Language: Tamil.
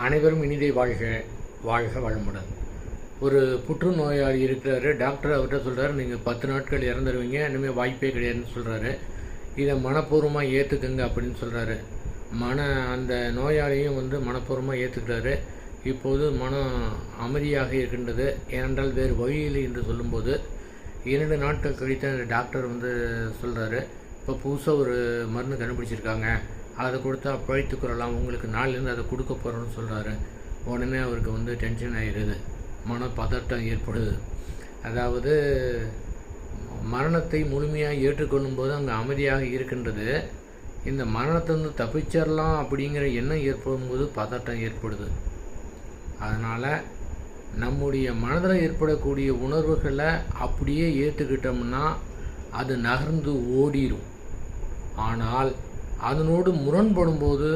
அனைவரும் இனிதை வாழ்க, வாழ்க வளமுடன். ஒரு புற்றுநோயாளி இருக்கிறாரு. டாக்டர் அவர்கிட்ட சொல்கிறாரு, நீங்கள் 10 நாட்கள் இறந்துடுவீங்க, இனிமேல் வாய்ப்பே கிடையாதுன்னு சொல்கிறாரு. இதை மனப்பூர்வமாக ஏற்றுக்குங்க அப்படின்னு சொல்கிறாரு. அந்த நோயாளியும் மனப்பூர்வமாக ஏற்றுக்கிறாரு. இப்போது மனம் அமைதியாக இருக்கின்றது. ஏனென்றால் வேறு வழியில் என்று சொல்லும்போது 2 நாட்கள் கழித்து அந்த டாக்டர் சொல்கிறாரு, இப்போ புதுசாக ஒரு மருந்து கண்டுபிடிச்சிருக்காங்க, அதை கொடுத்தா பழித்துக்கிறலாம், உங்களுக்கு நாளிலேருந்து அதை கொடுக்க போகிறோன்னு சொல்கிறாரு. உடனே அவருக்கு டென்ஷன் ஆகிடுது, மனப்பதட்டம் ஏற்படுது. அதாவது மரணத்தை முழுமையாக ஏற்றுக்கொள்ளும் போது அங்கே அமைதியாக இருக்கின்றது. இந்த மரணத்தை தப்பிச்சிடலாம் அப்படிங்கிற எண்ணம் ஏற்படும் போது பதட்டம் ஏற்படுது. அதனால் நம்முடைய மனதில் ஏற்படக்கூடிய உணர்வுகளை அப்படியே ஏற்றுக்கிட்டோம்னா அது நகர்ந்து ஓடிடும். ஆனால் அதனோடு முரண்படும்போது